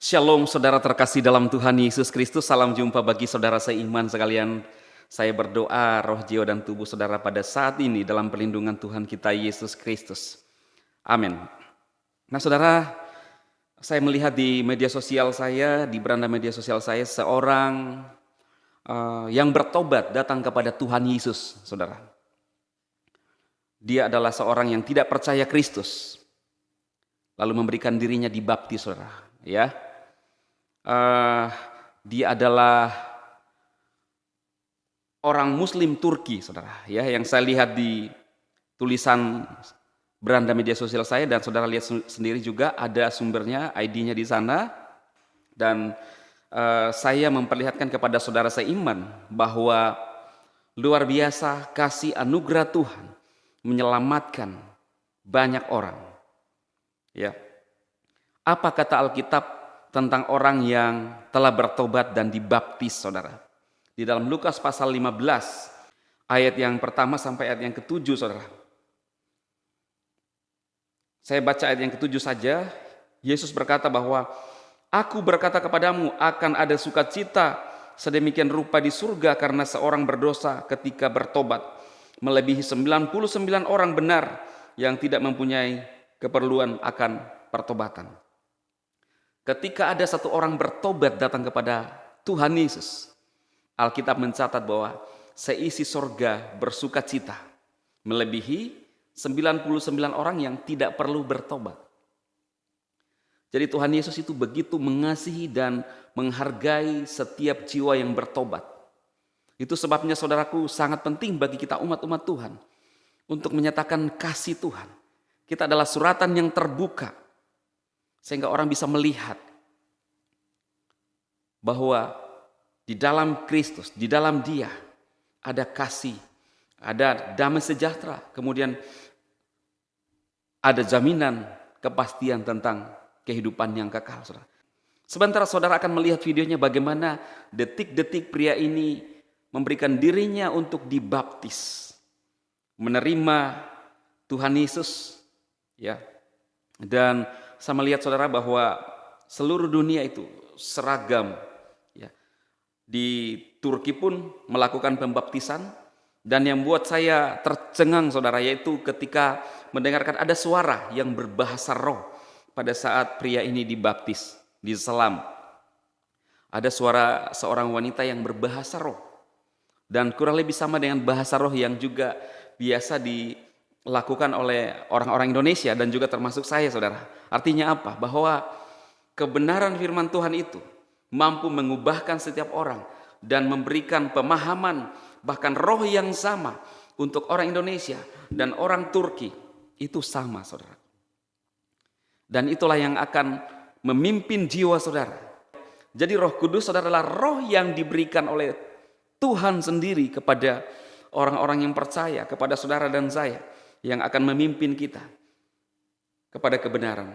Shalom saudara terkasih dalam Tuhan Yesus Kristus, salam jumpa bagi saudara seiman sekalian. Saya berdoa roh, jiwa, dan tubuh saudara pada saat ini dalam perlindungan Tuhan kita Yesus Kristus. Amin. Nah saudara, saya melihat di media sosial saya, di beranda media sosial saya, seorang yang bertobat datang kepada Tuhan Yesus, saudara. Dia adalah seorang yang tidak percaya Kristus, lalu memberikan dirinya dibaptis, saudara. Ya, dia adalah orang Muslim Turki, saudara. Ya, yang saya lihat di tulisan beranda media sosial saya, dan saudara lihat sendiri juga ada sumbernya, ID-nya di sana. Dan saya memperlihatkan kepada saudara seiman bahwa luar biasa kasih anugerah Tuhan menyelamatkan banyak orang. Ya, apa kata Alkitab tentang orang yang telah bertobat dan dibaptis, saudara? Di dalam Lukas pasal 15 ayat yang pertama sampai ayat yang ketujuh, saudara. Saya baca ayat yang ketujuh saja. Yesus berkata bahwa Aku berkata kepadamu, akan ada sukacita sedemikian rupa di surga karena seorang berdosa ketika bertobat, melebihi 99 orang benar yang tidak mempunyai keperluan akan pertobatan. Ketika ada satu orang bertobat datang kepada Tuhan Yesus, Alkitab mencatat bahwa seisi surga bersukacita, melebihi 99 orang yang tidak perlu bertobat. Jadi Tuhan Yesus itu begitu mengasihi dan menghargai setiap jiwa yang bertobat. Itu sebabnya saudaraku sangat penting bagi kita umat-umat Tuhan untuk menyatakan kasih Tuhan. Kita adalah suratan yang terbuka sehingga orang bisa melihat bahwa di dalam Kristus, di dalam Dia ada kasih, ada damai sejahtera, kemudian ada jaminan kepastian tentang kehidupan yang kekal, saudara. Sebentar saudara akan melihat videonya bagaimana detik-detik pria ini memberikan dirinya untuk dibaptis, menerima Tuhan Yesus, ya. Dan saya melihat saudara bahwa seluruh dunia itu seragam, ya. Di Turki pun melakukan pembaptisan, dan yang buat saya tercengang, saudara, yaitu ketika mendengarkan ada suara yang berbahasa roh. Pada saat pria ini dibaptis, diselam, ada suara seorang wanita yang berbahasa roh. Dan kurang lebih sama dengan bahasa roh yang juga biasa dilakukan oleh orang-orang Indonesia dan juga termasuk saya, saudara. Artinya apa? Bahwa kebenaran firman Tuhan itu mampu mengubahkan setiap orang dan memberikan pemahaman, bahkan roh yang sama untuk orang Indonesia dan orang Turki. Itu sama, saudara. Dan itulah yang akan memimpin jiwa saudara. Jadi Roh Kudus, saudara, adalah roh yang diberikan oleh Tuhan sendiri kepada orang-orang yang percaya, kepada saudara dan saya, yang akan memimpin kita kepada kebenaran,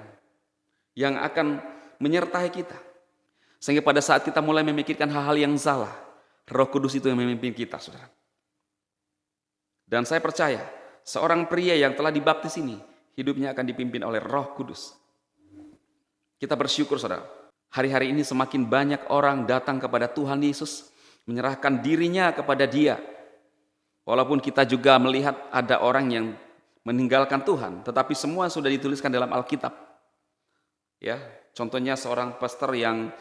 yang akan menyertai kita. Sehingga pada saat kita mulai memikirkan hal-hal yang salah, Roh Kudus itu yang memimpin kita, saudara. Dan saya percaya seorang pria yang telah dibaptis ini, hidupnya akan dipimpin oleh Roh Kudus. Kita bersyukur, saudara. Hari-hari ini semakin banyak orang datang kepada Tuhan Yesus, menyerahkan dirinya kepada Dia. Walaupun kita juga melihat ada orang yang meninggalkan Tuhan, tetapi semua sudah dituliskan dalam Alkitab. Ya, contohnya seorang pastor yang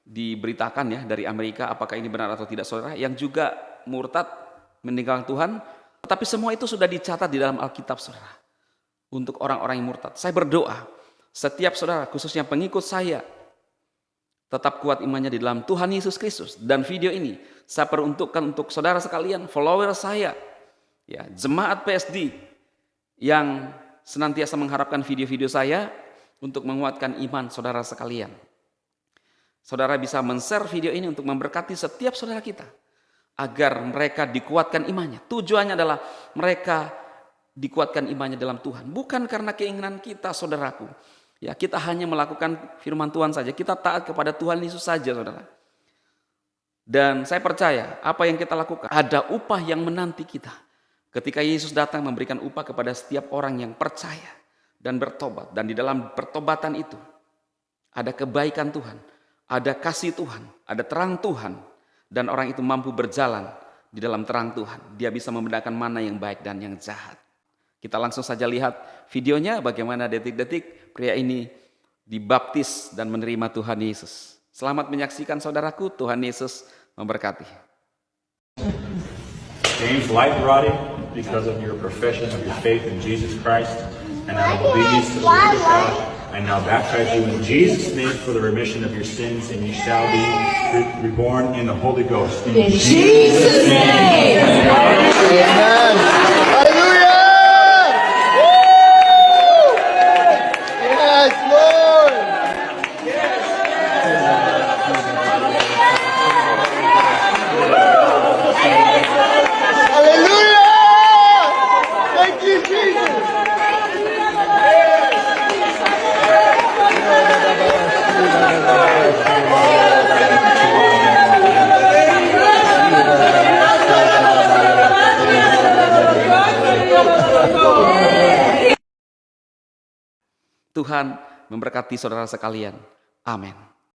diberitakan ya dari Amerika, apakah ini benar atau tidak, saudara, yang juga murtad, meninggalkan Tuhan, tetapi semua itu sudah dicatat di dalam Alkitab, saudara. Untuk orang-orang yang murtad, saya berdoa setiap saudara, khususnya pengikut saya, tetap kuat imannya di dalam Tuhan Yesus Kristus. Dan video ini saya peruntukkan untuk saudara sekalian, follower saya, ya, jemaat PSD yang senantiasa mengharapkan video-video saya untuk menguatkan iman saudara sekalian. Saudara bisa men-share video ini untuk memberkati setiap saudara kita, agar mereka dikuatkan imannya. Tujuannya adalah mereka dikuatkan imannya dalam Tuhan, bukan karena keinginan kita, saudaraku. Ya, kita hanya melakukan firman Tuhan saja, kita taat kepada Tuhan Yesus saja, saudara. Dan saya percaya apa yang kita lakukan, ada upah yang menanti kita. Ketika Yesus datang memberikan upah kepada setiap orang yang percaya dan bertobat. Dan di dalam pertobatan itu ada kebaikan Tuhan, ada kasih Tuhan, ada terang Tuhan, dan orang itu mampu berjalan di dalam terang Tuhan. Dia bisa membedakan mana yang baik dan yang jahat. Kita langsung saja lihat videonya bagaimana detik-detik pria ini dibaptis dan menerima Tuhan Yesus. Selamat menyaksikan saudaraku, Tuhan Yesus memberkati. James, light rotting because of your profession of your faith in Jesus Christ and out of obedience to the word of God. I now baptize you in Jesus' name for the remission of your sins, and you shall be reborn in the Holy Ghost. In Jesus' name. Amen. Hallelujah. Yes, Lord. Hallelujah. Thank you, Jesus. Tuhan memberkati saudara sekalian. Amin.